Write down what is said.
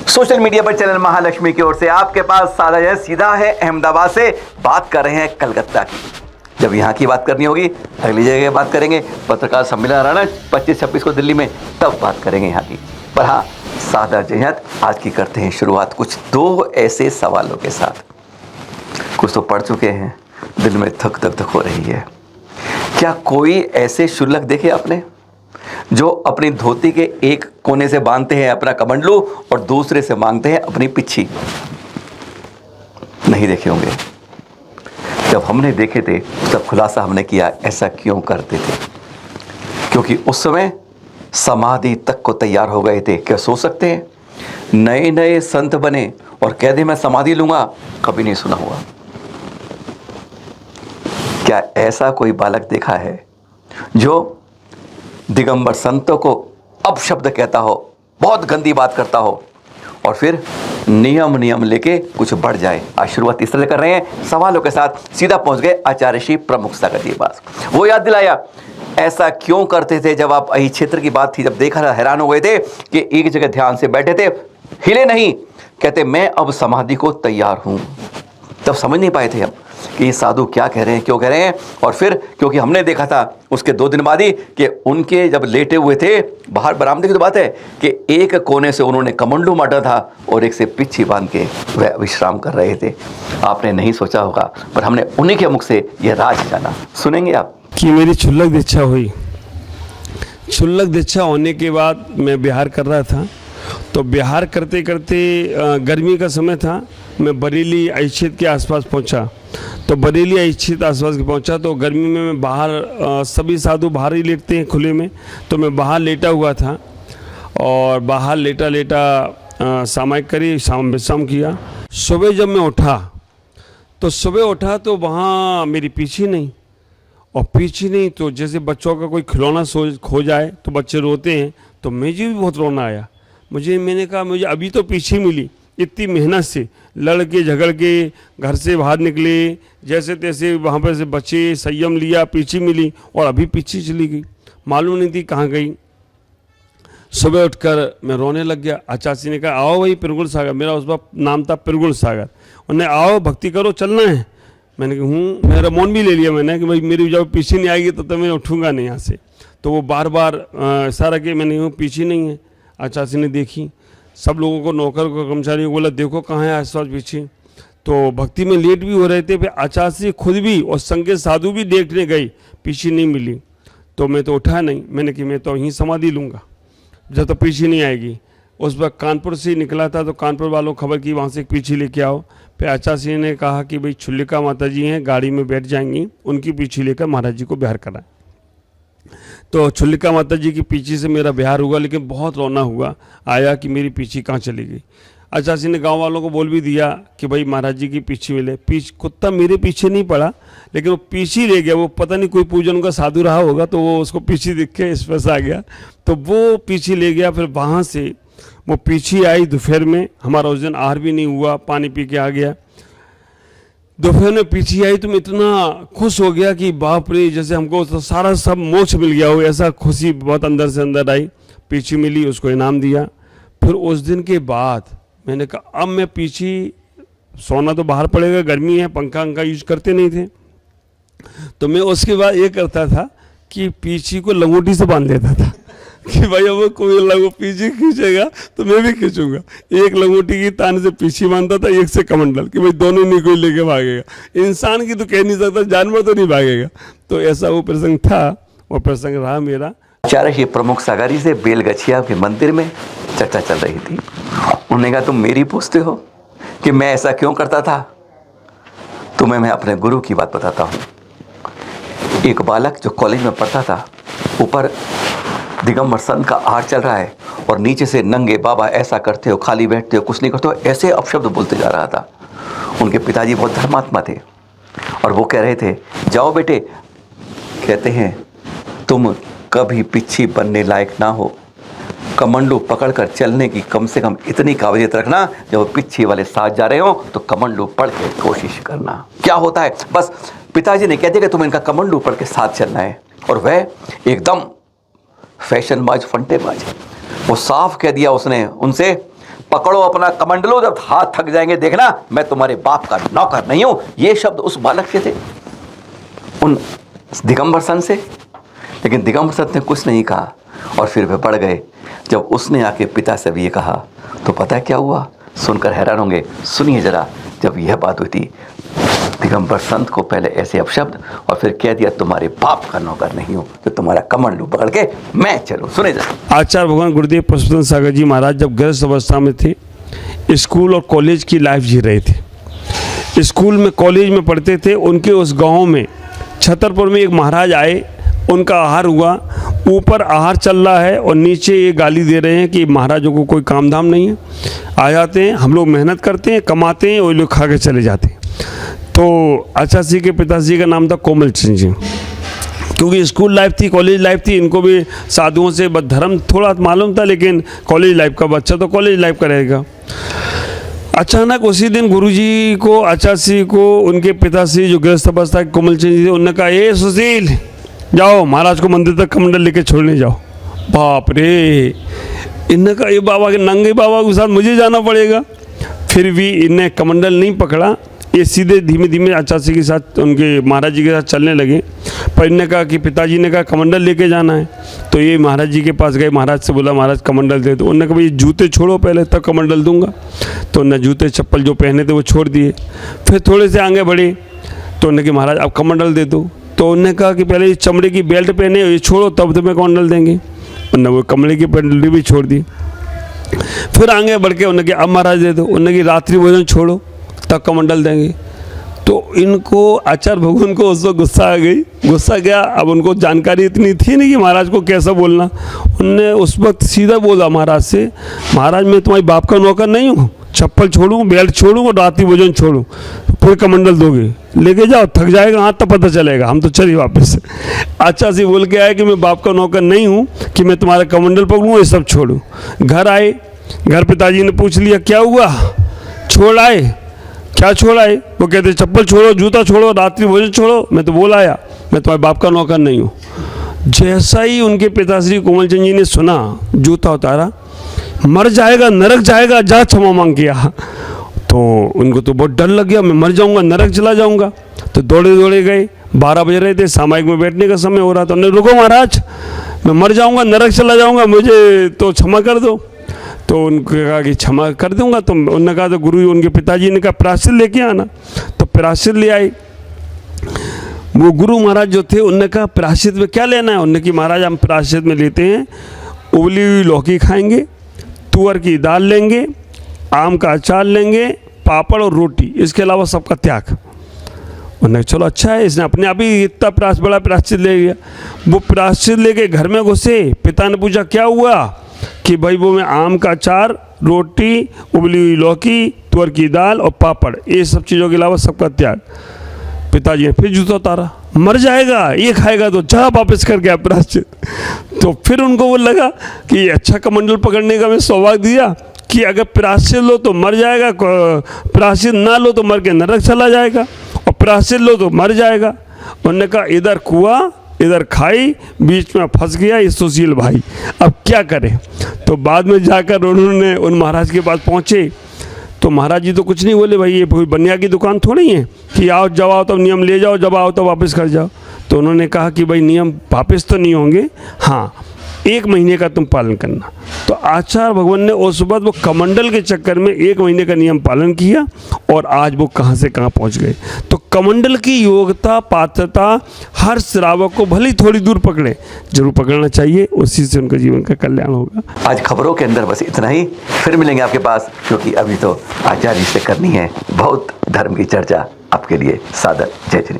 Social media पर channel Mahalakshmi की ओर से आपके पास सादा है, सीधा है अहमदाबाद से। बात कर रहे हैं कलकत्ता की। जब यहाँ की बात करनी होगी अगली जगह बात करेंगे। पत्रकार सम्मेलन आ रहा ना 25-26 को दिल्ली में, तब बात करेंगे यहाँ की। पर हाँ, सादा जयंत आज की करते हैं शुरुआत कुछ दो ऐसे सवालों के साथ। कुछ तो पढ़ चुके हैं, दिल में धक धक धक हो रही है। क्या कोई ऐसे क्षुल्लक देखे आपने जो अपनी धोती के एक कोने से बांधते हैं अपना कमंडलू और दूसरे से मांगते हैं अपनी पिच्छी? नहीं देखे होंगे। जब हमने देखे थे तब खुलासा हमने किया ऐसा क्यों करते थे, क्योंकि उस समय समाधि तक को तैयार हो गए थे। क्या सोच सकते हैं नए नए संत बने और कह दे मैं समाधि लूंगा? कभी नहीं सुना हुआ। क्या ऐसा कोई बालक देखा है जो दिगंबर संतों को अपशब्द कहता हो, बहुत गंदी बात करता हो और फिर नियम लेके कुछ बढ़ जाए? आज शुरुआत इस तरह कर रहे हैं सवालों के साथ। सीधा पहुंच गए आचार्य श्री प्रमुख सागर जी के पास। वो याद दिलाया ऐसा क्यों करते थे जब आप अही क्षेत्र की बात थी, जब देखा हैरान हो गए थे कि एक जगह ध्यान से बैठे थे, हिले नहीं, कहते मैं अब समाधि को तैयार हूं। तब समझ नहीं पाए थे हम कि ये साधु क्या कह रहे हैं, क्यों कह रहे हैं। और फिर क्योंकि हमने देखा था उसके 2 दिन बाद ही कि उनके जब लेटे हुए थे बाहर बरामदे की तो बात है कि एक कोने से उन्होंने कमंडलू माटा था और एक से पिच्छी बांध के वह विश्राम कर रहे थे। आपने नहीं सोचा होगा, पर हमने उन्हीं के मुख से यह राज जाना। सुनेंगे आप कि मेरी क्षुल्लक दीक्षा हुई। क्षुल्लक दीक्षा होने के बाद मैं बिहार कर रहा था, तो बिहार करते करते गर्मी का समय था। मैं बरेली क्षेत्र के आसपास पहुंचा, तो बरेली क्षेत्र आसपास पहुंचा तो गर्मी में मैं बाहर, सभी साधु बाहर ही लेटते हैं खुले में, तो मैं बाहर लेटा हुआ था और बाहर लेटा लेटा सामायिक करी, विश्राम किया। सुबह जब मैं उठा तो वहाँ मेरी पीछी नहीं, और पीछे नहीं तो जैसे बच्चों का कोई खिलौना खो जाए तो बच्चे रोते हैं, तो मुझे भी बहुत रोना आया। मैंने कहा मुझे अभी तो पीछे मिली, इतनी मेहनत से लड़ के झगड़ के घर से बाहर निकले, जैसे तैसे वहाँ पर से बचे, संयम लिया, पीछे मिली और अभी पीछे चली गई, मालूम नहीं थी कहाँ गई। सुबह उठकर मैं रोने लग गया। आचार्य ने कहा आओ भाई पिरगुल सागर, मेरा उस वक्त नाम था पिरगुल सागर, उन्हें आओ भक्ति करो, चलना है। मैंने कहा मेरा मौन भी ले लिया मैंने कि भाई मेरी जब पीछे नहीं आएगी तो मैं उठूँगा नहीं यहाँ से। तो वो बार बार इशारा किया, मैंने हूँ पीछे नहीं है। आचार्य ने देखी, सब लोगों को, नौकर को, कर्मचारी को बोला देखो कहाँ है आसपास पीछे। तो भक्ति में लेट भी हो रहे थे, फिर आचार्य खुद भी और संगे साधु भी देखने गई, पीछे नहीं मिली। तो मैं तो उठा नहीं, मैंने कि मैं तो यहीं समाधि लूँगा जब तक पीछे नहीं आएगी। उस वक्त कानपुर से निकला था, तो कानपुर वालों को खबर की वहाँ से पीछे लेके आओ। फिर आचार्य ने कहा कि भाई छुल्लिका माता जी हैं, गाड़ी में बैठ जाएंगी, उनकी पीछे लेकर महाराज जी को बिहार कराएं। तो छुल्लिका माता जी की पीछे से मेरा बिहार हुआ, लेकिन बहुत रोना हुआ आया कि मेरी पीछे कहाँ चली गई। आचार्य ने गांव वालों को बोल भी दिया कि भाई महाराज जी की पीछे मिले। कुत्ता मेरे पीछे नहीं पड़ा, लेकिन वो पीछे ले गया। वो पता नहीं कोई पूजन का साधु रहा होगा, तो वो उसको पीछे दिख के इस पास आ गया, तो वो पीछे ले गया। फिर वहाँ से वो पीछे आई दोपहर में, हमारा उस दिन आहार भी नहीं हुआ, पानी पी के आ गया। दोपहर में पीछे आई तो मैं इतना खुश हो गया कि बाप रे, जैसे हमको तो सारा सब मोक्ष मिल गया हो, ऐसा खुशी बहुत अंदर से अंदर आई। पीछे मिली, उसको इनाम दिया। फिर उस दिन के बाद मैंने कहा अब मैं पीछे, सोना तो बाहर पड़ेगा, गर्मी है, पंखा यूज करते नहीं थे, तो मैं उसके बाद ये करता था कि पीछे को लंगोटी से बांध देता था कि भाई अब कोई लगो पीछे खींचेगा तो मैं भी खींचूंगा। एक लंगोटी की तान से पीछे बांधता था, एक से कमंडल, कि भाई दोनों नहीं कोई लेके भागेगा। इंसान की तो कह नहीं सकता, जानवर तो नहीं भागेगा। तो ऐसा वो प्रसंग था, वो प्रसंग रहा मेरा। आचार्य श्री प्रमुख सागारी से बेलगछिया के मंदिर में चर्चा चल रही थी। उन्होंने कहा तुम मेरी पूछते हो कि मैं ऐसा क्यों करता था, तुम्हें मैं अपने गुरु की बात बताता हूँ। एक बालक जो कॉलेज में पढ़ता था, ऊपर दिगंबर संत का आहार चल रहा है और नीचे से नंगे बाबा ऐसा करते हो, खाली बैठते हो, कुछ नहीं करते हो, ऐसे अपशब्द बोलते जा रहा था। उनके पिताजी बहुत धर्मात्मा थे और वो कह रहे थे जाओ बेटे, कहते हैं तुम कभी पिच्छी बनने लायक ना हो, कमंडलू पकड़कर चलने की कम से कम इतनी काबिलियत रखना, जब पिच्छी वाले साथ जा रहे हो तो कमंडलू पढ़ के कोशिश करना। क्या होता है, बस पिताजी ने कह दिया कि तुम इनका कमंडलू पढ़ के साथ चलना है, और वह एकदम फैशनबाज, फंटेबाज, वो साफ कह दिया उसने उनसे पकड़ो अपना कमंडलो, जब हाथ थक जाएंगे देखना मैं तुम्हारे बाप का नौकर नहीं हूं। ये शब्द उस बालक के थे, उन दिगंबर संत से। लेकिन दिगंबर संत ने कुछ नहीं कहा और फिर वे बढ़ गए। जब उसने आके पिता से भी ये कहा तो पता है क्या हुआ, सुनकर हैरान होंगे। सुनिए जरा, जब यह बात हुई थी, दिगंबर संत को पहले ऐसे अपशब्द और फिर कह दिया तुम्हारे बाप का नौकर नहीं हूं तो तुम्हारा कमंडलू पकड़ के मैं चलूं। सुने जरा। आचार्य भगवान गुरुदेव पशुपति सागर जी महाराज जब गृहस्थ अवस्था में थे, स्कूल और कॉलेज की लाइफ जी रहे थे। स्कूल में कॉलेज में पढ़ते थे। उनके उस गांव में छतरपुर में एक महाराज आए, उनका आहार हुआ। ऊपर आहार चल रहा है और नीचे ये गाली दे रहे हैं कि महाराजों को कोई काम धाम नहीं है, आ जाते हैं, हम लोग मेहनत करते हैं, कमाते हैं, वो लोग खा के चले जाते हैं। तो आचार्य के पिताजी का नाम था कोमल चंद जी। क्योंकि स्कूल लाइफ थी, कॉलेज लाइफ थी, इनको भी साधुओं से बस धर्म थोड़ा मालूम था, लेकिन कॉलेज लाइफ का बच्चा तो कॉलेज लाइफ का रहेगा। अचानक उसी दिन गुरुजी को, आचार्य को, उनके पिताश्री जो गृहस्थ अवस्था के कोमल चंद जी थे, उन्होंने कहा ए सुशील, जाओ महाराज को मंदिर तक कमंडल लेके छोड़ने जाओ। बाप रे, इनने कहा ये बाबा के नंगे बाबा के साथ मुझे जाना पड़ेगा। फिर भी इनने कमंडल नहीं पकड़ा, ये सीधे धीमे धीमे आचार्य के साथ, उनके महाराज जी के साथ चलने लगे। पर इनने कहा कि पिताजी ने कहा कमंडल लेके जाना है, तो ये महाराज जी के पास गए। महाराज से बोला महाराज कमंडल दे दो। उन्होंने कहा ये जूते छोड़ो पहले तब कमंडल दूंगा। तो उन्होंने जूते चप्पल जो पहने थे वो छोड़ दिए। फिर थोड़े से आगे बढ़े तो उन्होंने कहा महाराज अब कमंडल दे दो। तो उन्होंने कहा कि पहले ये चमड़े की बेल्ट पहने, ये छोड़ो तब तुम्हें कमंडल देंगे। उन्होंने वो कमड़े की बेल्ट भी छोड़ दी। फिर आगे बढ़ के उन्होंने कहा अब महाराज दे दो। उन्होंने कहा रात्रि भोजन छोड़ो तब कमंडल देंगे। तो इनको आचार्य भगवान को उस वक्त गुस्सा आ गई, गुस्सा गया। अब उनको जानकारी इतनी थी नहीं कि महाराज को कैसा बोलना। उनने उस वक्त सीधा बोला महाराज से, महाराज मैं तुम्हारी बाप का नौकर नहीं हूँ, चप्पल छोड़ूँ, बेल्ट छोड़ूँ और रात्रि भोजन छोड़ूँ, फिर कमंडल दोगे, लेके जाओ, थक जाएगा हाथ तब पता चलेगा, हम तो चलिए वापस। अच्छा से बोल के आए कि मैं बाप का नौकर नहीं हूँ कि मैं तुम्हारा कमंडल पकड़ूँ, ये सब छोड़ूँ। घर आए, घर पिताजी ने पूछ लिया क्या हुआ, छोड़ आए, क्या छोड़ आए? वो कहते चप्पल छोड़ो, जूता छोड़ो, रात्रि भोजन छोड़ो। मैं तो बोल आया मैं तुम्हारे बाप का नौकर नहीं हूँ। जैसा ही उनके पिताश्री कोमल चंद जी ने सुना, जूता उतारा, मर जाएगा, नरक जाएगा, जा क्षमा मांग किया। तो उनको तो बहुत डर लग गया, मैं मर जाऊंगा, नरक चला जाऊंगा। तो दौड़े दौड़े गए, 12 बज रहे थे, सामायिक में बैठने का समय हो रहा था। उन्होंने रुको महाराज, मैं मर जाऊंगा, नरक चला जाऊंगा, मुझे तो क्षमा कर दो। तो उनको कहा कि क्षमा कर दूंगा। तो उन्होंने कहा, तो गुरु उनके पिताजी ने कहा प्रायश्चित लेके आना। तो प्रायश्चित ले आए। वो गुरु महाराज जो थे उन्होंने कहा प्रायश्चित में क्या लेना है? उन्होंने कि महाराज हम प्रायश्चित में लेते हैं उबली हुई लौकी खाएंगे, तुअर की दाल लेंगे, आम का अचार लेंगे, पापड़ और रोटी, इसके अलावा सबका त्याग। उन्होंने चलो अच्छा है, इसने अपने आप ही इतना बड़ा प्रायश्चित ले लिया। वो प्रायश्चित लेके घर में घुसे। पिता ने पूछा क्या हुआ? कि भाई वो मैं आम का अचार, रोटी, उबली हुई लौकी, तुअर की दाल और पापड़, ये सब चीज़ों के अलावा सबका त्याग। पिताजी ने फिर जूता उतारा, मर जाएगा, ये खाएगा तो जा वापस कर गया प्रायश्चित। तो फिर उनको वो लगा कि अच्छा कमंडल पकड़ने का मैं सौभाग्य दिया कि अगर प्रायश्चित लो तो मर जाएगा, प्रायश्चित ना लो तो मर के नरक चला जाएगा, और प्रायश्चित लो तो मर जाएगा। उन्होंने कहा इधर कुआं, इधर खाई, बीच में फंस गया ये सुशील भाई, अब क्या करें? तो बाद में जाकर उन्होंने उन महाराज के पास पहुँचे। तो महाराज जी तो कुछ नहीं बोले, भाई ये कोई बनिया की दुकान थोड़ी है कि आओ जब आओ तब नियम ले जाओ, जब आओ तो वापस कर जाओ। तो उन्होंने कहा कि भाई नियम वापस तो नहीं होंगे, हाँ 1 महीने का तुम पालन करना। तो आचार्य भगवान ने उस वक्त वो कमंडल के चक्कर में 1 महीने का नियम पालन किया और आज वो कहाँ से कहाँ पहुँच गए। तो कमंडल की योग्यता, पात्रता हर श्रावक को भले ही थोड़ी दूर पकड़े, जरूर पकड़ना चाहिए, उसी से उनका जीवन का कल्याण होगा। आज खबरों के अंदर बस इतना ही, फिर मिलेंगे आपके पास, क्योंकि अभी तो आचार्य से करनी है बहुत धर्म की चर्चा। आपके लिए सादर जय श्री।